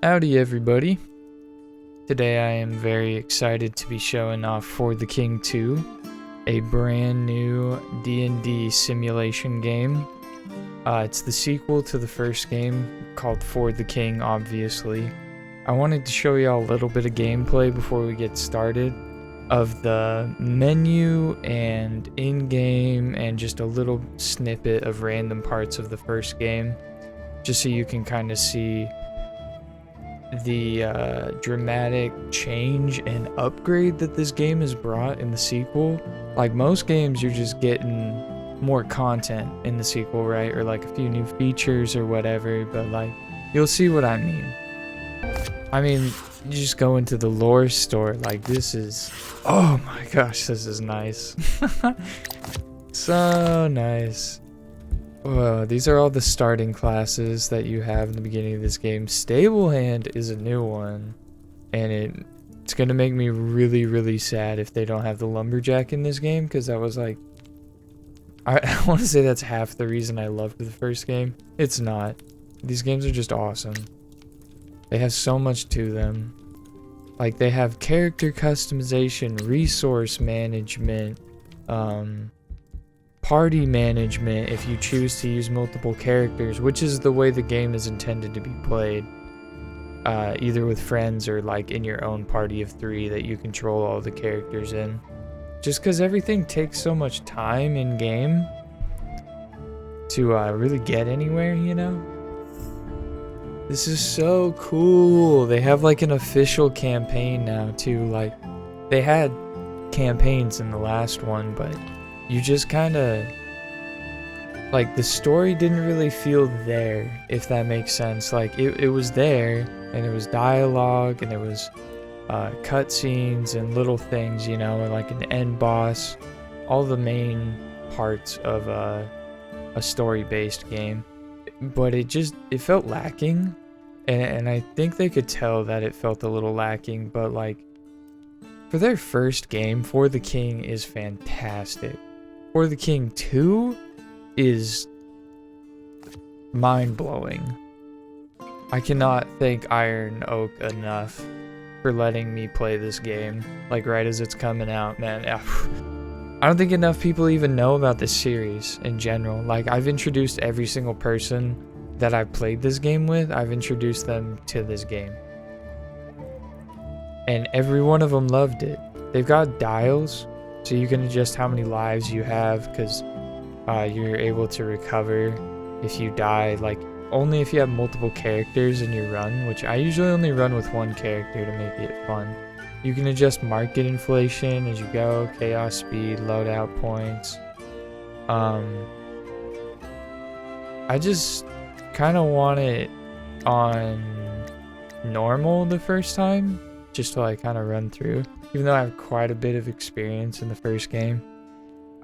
Howdy everybody. Today I am very excited to be showing off For the King 2, a brand new D&D simulation game. It's the sequel to the first game called For the King, obviously. I wanted to show y'all a little bit of gameplay before we get started of the menu and in-game and just a little snippet of random parts of the first game, just so you can kind of see the dramatic change and upgrade that this game has brought in the sequel. Like most games, you're just getting more content in the sequel, right? Or like a few new features or whatever, but like you'll see what I mean. I mean, you just go into the lore store, like this is, oh my gosh, this is nice. So nice. Whoa, these are all the starting classes that you have in the beginning of this game. Stable Hand is a new one, and it's gonna make me really sad if they don't have the Lumberjack in this game, because that was like, I want to say that's half the reason I loved the first game. It's not. These games are just awesome. They have so much to them. Like, they have character customization, resource management, party management if you choose to use multiple characters, which is the way the game is intended to be played, either with friends or like in your own party of 3 that you control all the characters in. Just because everything takes so much time in game to really get anywhere, you know? This is so cool. They have like an official campaign now too. Like, they had campaigns in the last one, but you just kind of, like, the story didn't really feel there, if that makes sense. Like, it was there, and there was dialogue, and there was cutscenes and little things, you know, and like an end boss, all the main parts of a story-based game. But it felt lacking, and I think they could tell that it felt a little lacking, but like, for their first game, For the King is fantastic. For the King 2 is mind-blowing. I cannot thank Iron Oak enough for letting me play this game, like right as it's coming out, man. I don't think enough people even know about this series in general. Like, I've introduced every single person that I've played this game with, I've introduced them to this game. And every one of them loved it. They've got dials, so you can adjust how many lives you have, because you're able to recover if you die, like only if you have multiple characters in your run, which I usually only run with one character to make it fun. You can adjust market inflation as you go, chaos speed, loadout points. I just kind of want it on normal the first time, just to like kind of run through. Even though I have quite a bit of experience in the first game.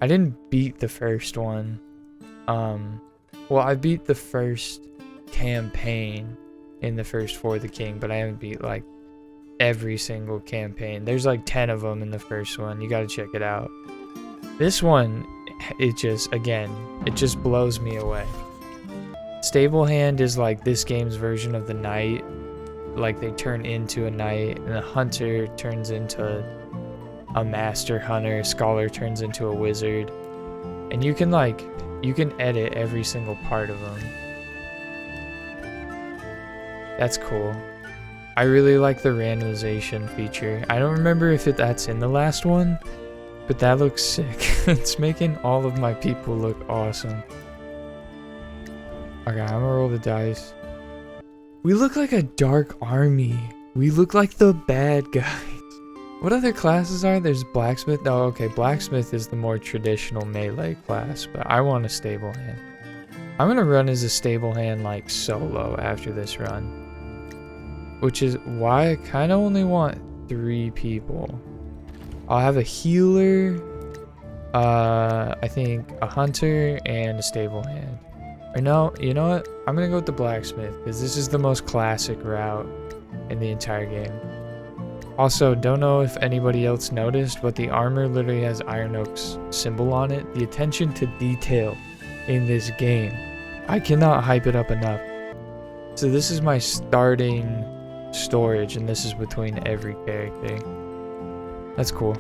I didn't beat the first one. Well, I beat the first campaign in the first For the King, but I haven't beat like every single campaign. There's like 10 of them in the first one. You gotta check it out. This one, it just blows me away. Stable Hand is like this game's version of the knight. Like, they turn into a knight, and a hunter turns into a master hunter, a scholar turns into a wizard, and you can edit every single part of them. That's cool. I really like the randomization feature. I don't remember if that's in the last one, but that looks sick. It's making all of my people look awesome. Okay, I'm gonna roll the dice. We look like a dark army. We look like the bad guys. What other classes are? There's blacksmith. Oh, okay. Blacksmith is the more traditional melee class, but I want a stable hand. I'm gonna run as a stable hand like solo after this run, which is why I kind of only want 3 people. I'll have a healer, I think a hunter, and a stable hand. Or no, you know what? I'm gonna go with the blacksmith, because this is the most classic route in the entire game. Also, don't know if anybody else noticed, but the armor literally has Iron Oak's symbol on it. The attention to detail in this game, I cannot hype it up enough. So this is my starting storage, and this is between every character. That's cool.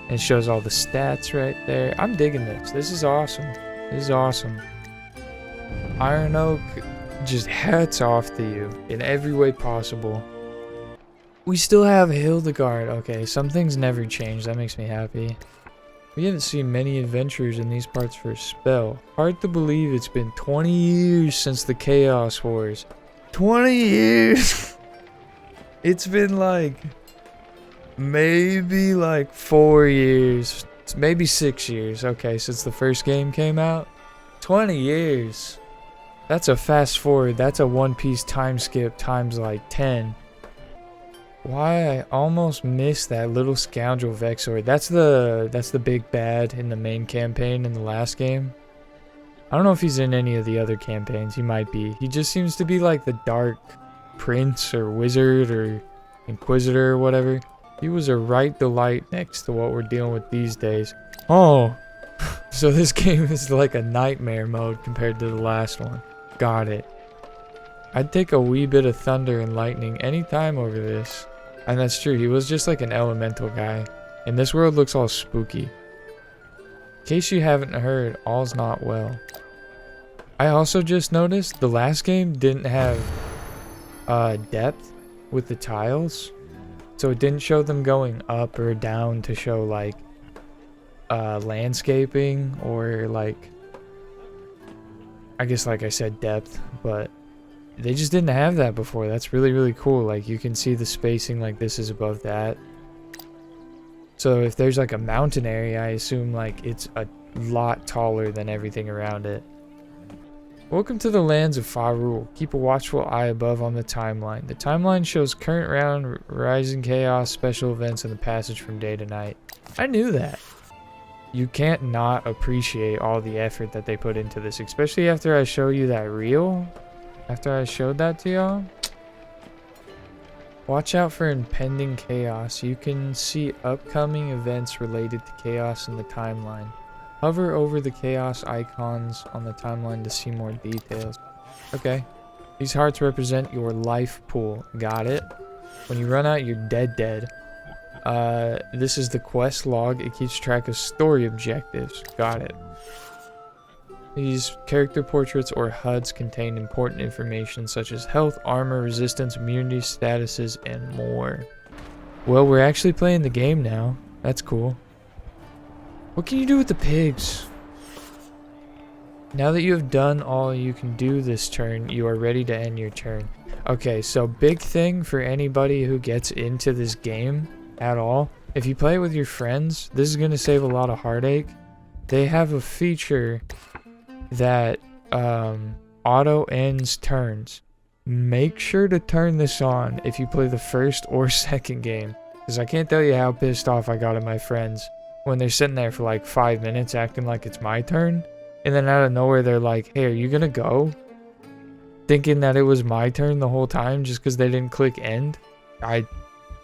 It shows all the stats right there. I'm digging this. This is awesome. This is awesome. Iron Oak, just hats off to you in every way possible. We still have Hildegard. Okay, some things never change. That makes me happy. We haven't seen many adventurers in these parts for a spell. Hard to believe it's been 20 years since the Chaos Wars. 20 years! It's been like... maybe like 4 years. Maybe 6 years. Okay, since the first game came out. 20 years. That's a fast forward. That's a One Piece time skip times like 10. Why I almost missed that little scoundrel Vexor. That's the big bad in the main campaign in the last game. I don't know if he's in any of the other campaigns. He might be. He just seems to be like the dark prince or wizard or inquisitor or whatever. He was a right delight next to what we're dealing with these days. Oh, so this game is like a nightmare mode compared to the last one. Got it. I'd take a wee bit of thunder and lightning anytime over this. And that's true, he was just like an elemental guy. And this world looks all spooky. In case you haven't heard, all's not well. I also just noticed the last game didn't have depth with the tiles. So it didn't show them going up or down to show like landscaping or like, I guess like I said, depth, but they just didn't have that before. That's really, really cool. Like you can see the spacing, like this is above that. So if there's like a mountain area, I assume like it's a lot taller than everything around it. Welcome to the lands of Fahrul. Keep a watchful eye above on the timeline. The timeline shows current round, rising chaos, special events, and the passage from day to night. I knew that. You can't not appreciate all the effort that they put into this, especially after I show you that reel. After I showed that to y'all. Watch out for impending chaos. You can see upcoming events related to chaos in the timeline. Hover over the chaos icons on the timeline to see more details. Okay. These hearts represent your life pool. Got it. When you run out, you're dead. This is the quest log. It keeps track of story objectives. Got it. These character portraits or HUDs contain important information such as health, armor, resistance, immunity, statuses, and more. Well, we're actually playing the game now. That's cool. What can you do with the pigs? Now that you have done all you can do this turn, you are ready to end your turn. Okay, so big thing for anybody who gets into this game at all. If you play it with your friends, this is going to save a lot of heartache. They have a feature that auto ends turns. Make sure to turn this on if you play the first or second game, because I can't tell you how pissed off I got at my friends when they're sitting there for like 5 minutes acting like it's my turn, and then out of nowhere they're like, hey, are you gonna go? Thinking that it was my turn the whole time just because they didn't click end.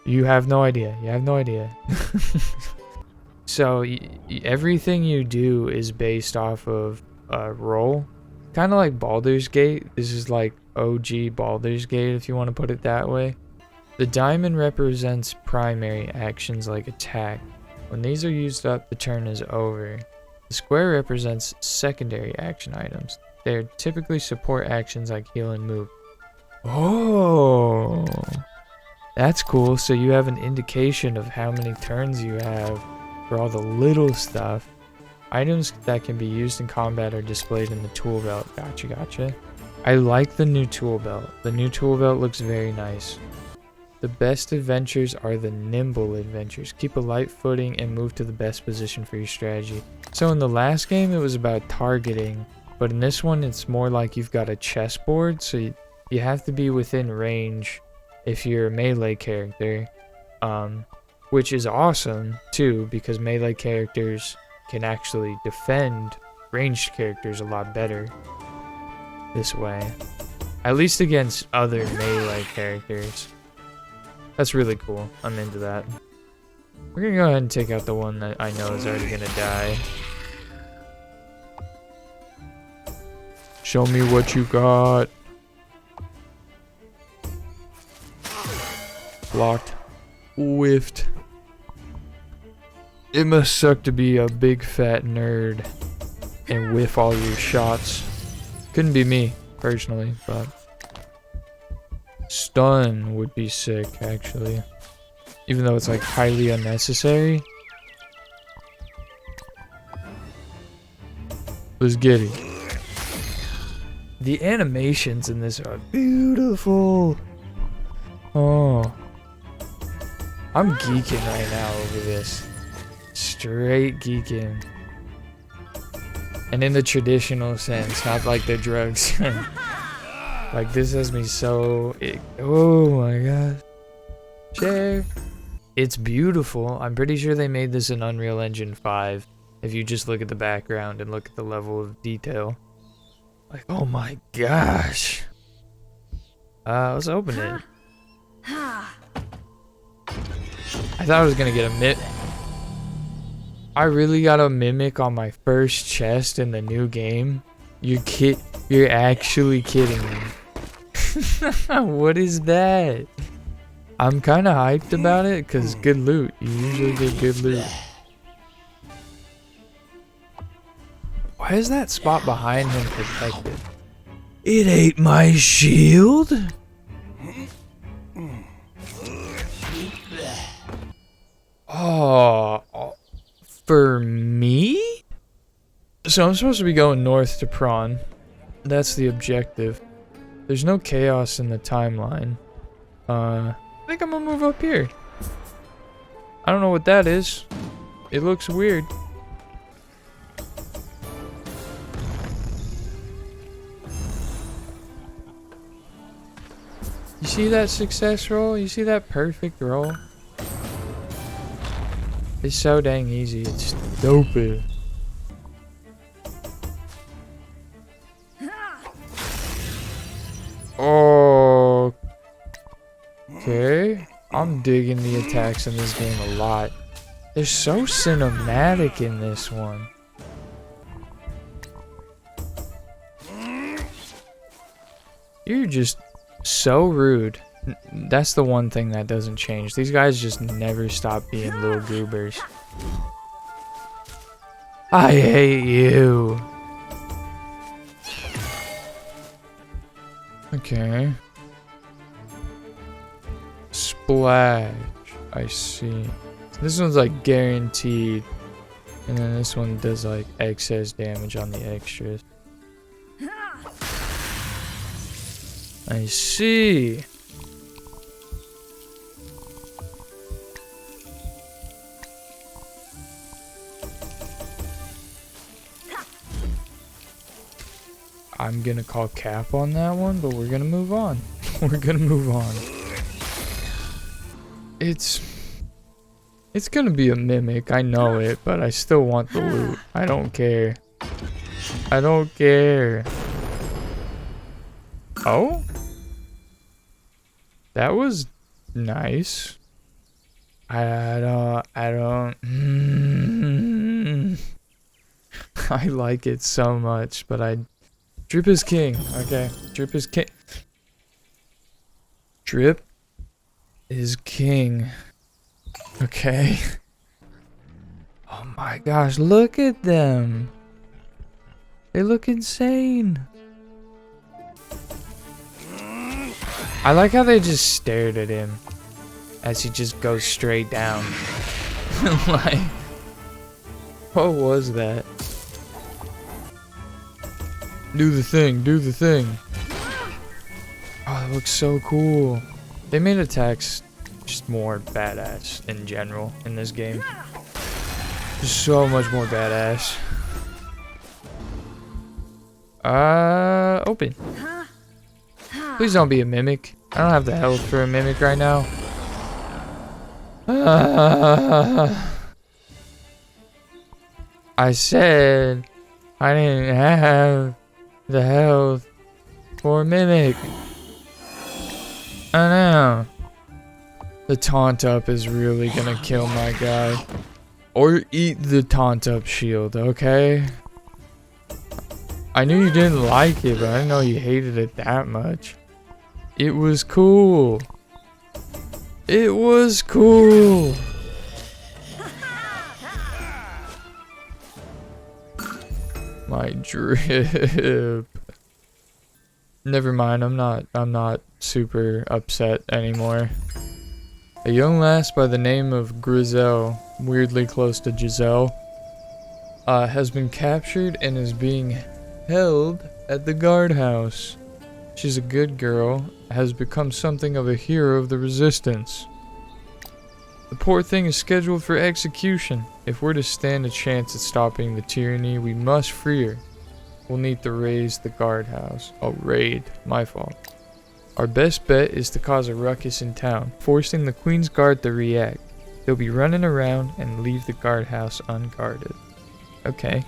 You have no idea. You have no idea. So everything you do is based off of roll, kind of like Baldur's Gate. This is like OG Baldur's Gate, if you want to put it that way. The diamond represents primary actions like attack. When these are used up, the turn is over. The square represents secondary action items. They are typically support actions like heal and move. Oh, that's cool. So you have an indication of how many turns you have for all the little stuff. Items that can be used in combat are displayed in the tool belt. Gotcha. I like the new tool belt. The new tool belt looks very nice. The best adventures are the nimble adventures. Keep a light footing and move to the best position for your strategy. So in the last game it was about targeting, but in this one it's more like you've got a chessboard, so you have to be within range if you're a melee character, which is awesome too, because melee characters can actually defend ranged characters a lot better this way, at least against other melee characters. That's really cool. I'm into that. We're gonna go ahead and take out the one that I know is already gonna die. Show me what you got. blocked. Whiffed. It must suck to be a big fat nerd and whiff all your shots. Couldn't be me, personally, but stun would be sick, actually. Even though it's like highly unnecessary. Let's get it. The animations in this are beautiful. Oh. I'm geeking right now over this. Straight geeking. And in the traditional sense, not like the drugs. Like, this has me so... oh my god. Share. It's beautiful. I'm pretty sure they made this in Unreal Engine 5. If you just look at the background and look at the level of detail. Like, oh my gosh. Let's open it. I thought I was gonna get a I really got a mimic on my first chest in the new game. You're actually kidding me. What is that? I'm kind of hyped about it because good loot. You usually get good loot. Why is that spot behind him protected? It ate my shield? Oh, for me? So I'm supposed to be going north to Prawn. That's the objective. There's no chaos in the timeline. I think I'm gonna move up here. I don't know what that is. It looks weird. You see that success roll? You see that perfect roll? It's so dang easy. It's stupid. Oh. Okay. I'm digging the attacks in this game a lot. They're so cinematic in this one. You're just so rude. That's the one thing that doesn't change. These guys just never stop being little goobers. I hate you. Okay. Splash. I see. This one's like guaranteed. And then this one does like excess damage on the extras. I see. I'm gonna call cap on that one, but we're gonna move on. We're gonna move on. It's gonna be a mimic, I know it, but I still want the loot. I don't care. I don't care. Oh? That was nice. I don't. I like it so much, but Drip is king. Okay, Drip is king. Drip is king. Okay. Oh my gosh, look at them. They look insane. I like how they just stared at him as he just goes straight down. Like, what was that? Do the thing, do the thing. Oh, that looks so cool. They made attacks just more badass in general in this game. Just so much more badass. Open. Please don't be a mimic. I don't have the health for a mimic right now. I said I didn't have the health for a mimic. I know. The taunt up is really gonna kill my guy. Or eat the taunt up shield, okay? I knew you didn't like it, but I didn't know you hated it that much. It was cool. It was cool. My drip. Never mind, I'm not super upset anymore. A young lass by the name of Grizel, weirdly close to Giselle, has been captured and is being held at the guardhouse. She's a good girl, has become something of a hero of the resistance. The poor thing is scheduled for execution. If we're to stand a chance at stopping the tyranny, we must free her. We'll need to raise the guardhouse. Oh, raid. My fault. Our best bet is to cause a ruckus in town, forcing the Queen's Guard to react. They'll be running around and leave the guardhouse unguarded. Okay.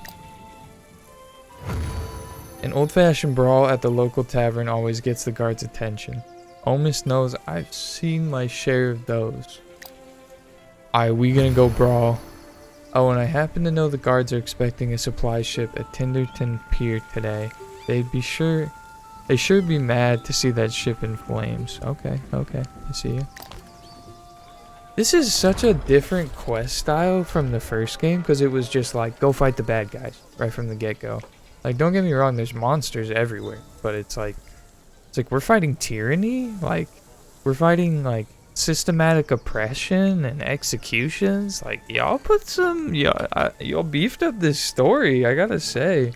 An old-fashioned brawl at the local tavern always gets the guards' attention. Almost knows I've seen my share of those. Alright, we gonna go brawl. Oh, and I happen to know the guards are expecting a supply ship at Tinderton Pier today. They'd sure be mad to see that ship in flames. Okay, I see you. This is such a different quest style from the first game, because it was just like, go fight the bad guys, right from the get-go. Like, don't get me wrong, there's monsters everywhere, but it's like we're fighting tyranny? Like, we're fighting, like, systematic oppression and executions? Like, y'all beefed up this story, I gotta say.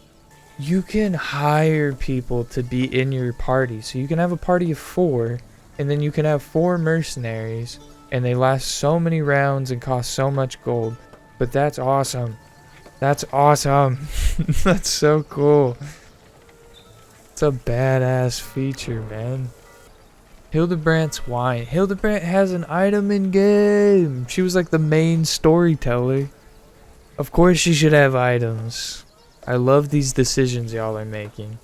You can hire people to be in your party, so you can have a party of 4, and then you can have 4 mercenaries, and they last so many rounds and cost so much gold. But that's awesome. That's awesome. That's so cool. It's a badass feature, man. Hildebrandt's wine. Hildebrandt has an item in game. She was like the main storyteller. Of course she should have items. I love these decisions y'all are making.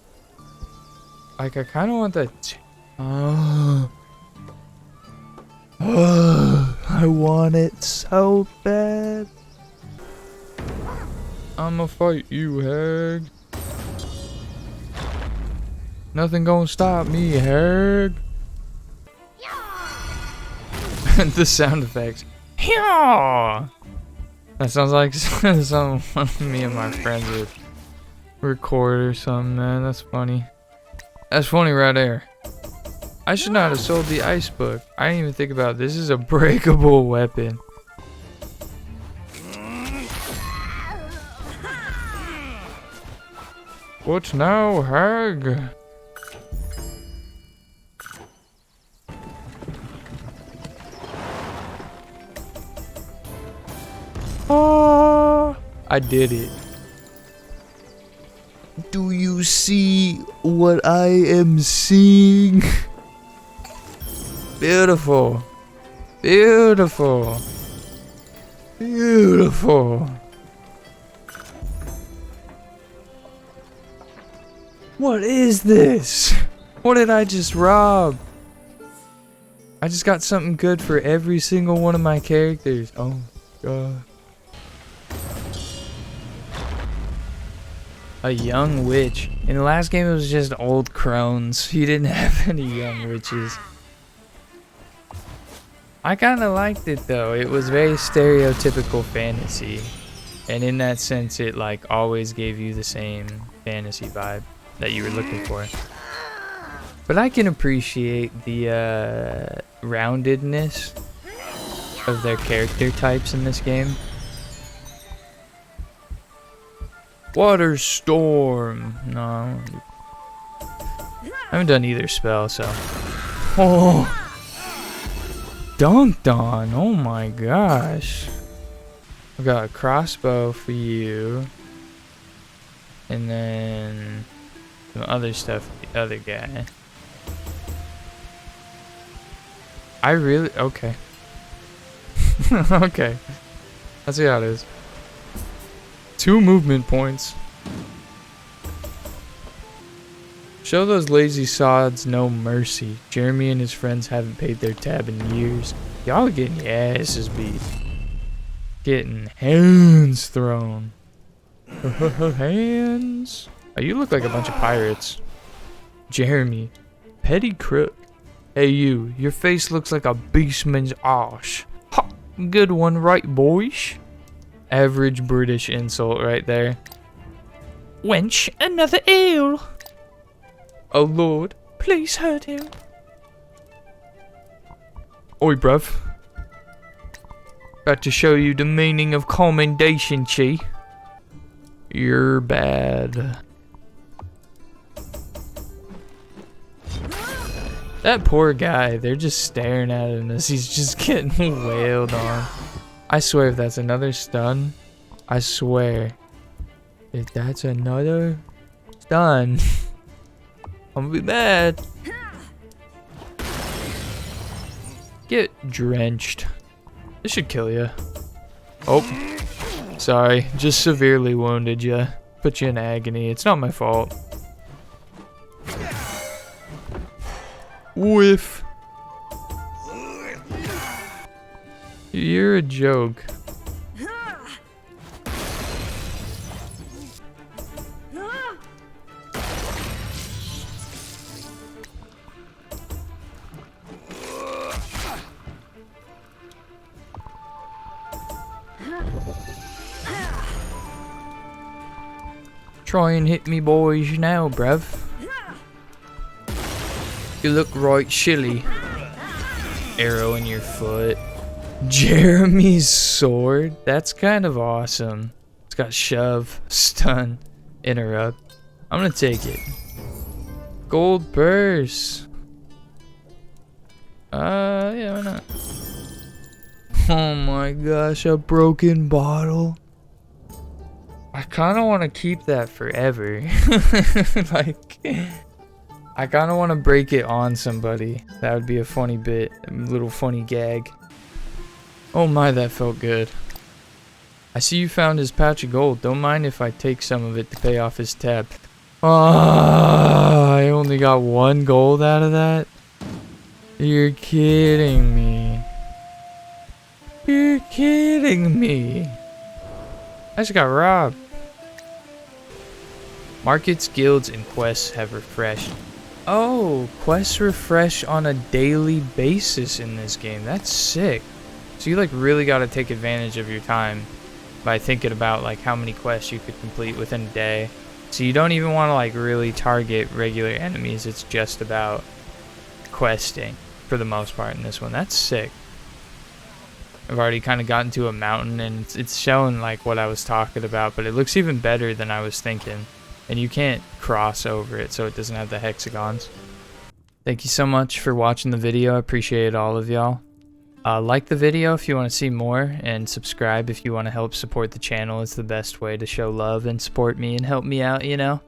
Like, I kind of want that. I want it so bad. I'ma fight you, Hag. Nothing gonna stop me, Hag. The sound effects. That sounds like something me and my friends would record or something, man. That's funny. That's funny right there. I should not have sold the ice book. I didn't even think about it. This is a breakable weapon. What now, Hag? Oh, I did it. Do you see what I am seeing? Beautiful. Beautiful. Beautiful. What is this? What did I just rob? I just got something good for every single one of my characters. Oh, God. A young witch. In the last game, it was just old crones. You didn't have any young witches. I kind of liked it, though. It was very stereotypical fantasy. And in that sense, it, like, always gave you the same fantasy vibe that you were looking for. But I can appreciate the roundedness of their character types in this game. Water storm. No. I haven't done either spell, so. Oh. Dunked on. Oh my gosh. I've got a crossbow for you. And then some other stuff for the other guy. I really. Okay. Okay. Let's see how it is. 2 movement points. Show those lazy sods no mercy. Jeremy and his friends haven't paid their tab in years. Y'all are getting your asses beat. Getting hands thrown. Hands. Oh, you look like a bunch of pirates. Jeremy. Petty crook. Hey you, your face looks like a beastman's arse. Ha! Good one, right boys? Average British insult right there. Wench, another eel! Oh lord, please hurt him. Oi bruv. About to show you the meaning of commendation, chi. You're bad. That poor guy, they're just staring at him as he's just getting wailed on. I swear if that's another stun, I swear. If that's another stun, I'm gonna be mad. Get drenched. This should kill you. Oh, sorry. Just severely wounded you. Put you in agony. It's not my fault. Whiff. You're a joke. Try and hit me boys now, bruv. You look right shilly. Arrow in your foot. Jeremy's sword? That's kind of awesome. It's got shove, stun, interrupt. I'm gonna take it. Gold purse. Yeah, why not? Oh my gosh, a broken bottle. I kind of want to keep that forever. Like, I kind of want to break it on somebody. That would be a funny bit, a little funny gag. Oh my, that felt good. I see you found his patch of gold. Don't mind if I take some of it to pay off his tab. Oh, I only got 1 gold out of that? You're kidding me. You're kidding me. I just got robbed. Markets, guilds, and quests have refreshed. Oh, quests refresh on a daily basis in this game. That's sick. So you like really got to take advantage of your time by thinking about like how many quests you could complete within a day. So you don't even want to like really target regular enemies. It's just about questing for the most part in this one. That's sick. I've already kind of gotten to a mountain and it's showing like what I was talking about, but it looks even better than I was thinking. And you can't cross over it, so it doesn't have the hexagons. Thank you so much for watching the video. I appreciate all of y'all. Like the video if you want to see more, and subscribe if you want to help support the channel. It's the best way to show love and support me and help me out, you know.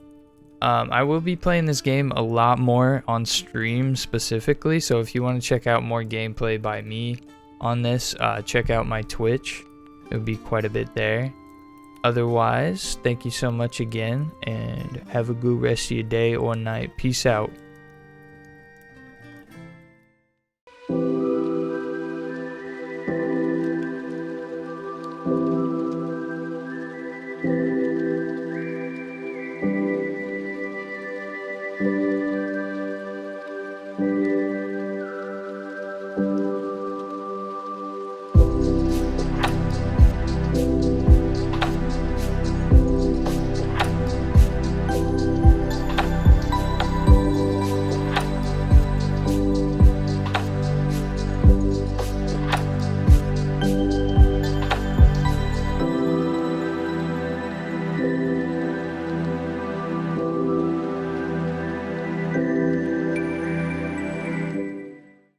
I will be playing this game a lot more on stream specifically, so if you want to check out more gameplay by me on this, check out my Twitch. It would be quite a bit there. Otherwise, thank you so much again, and have a good rest of your day or night. Peace out.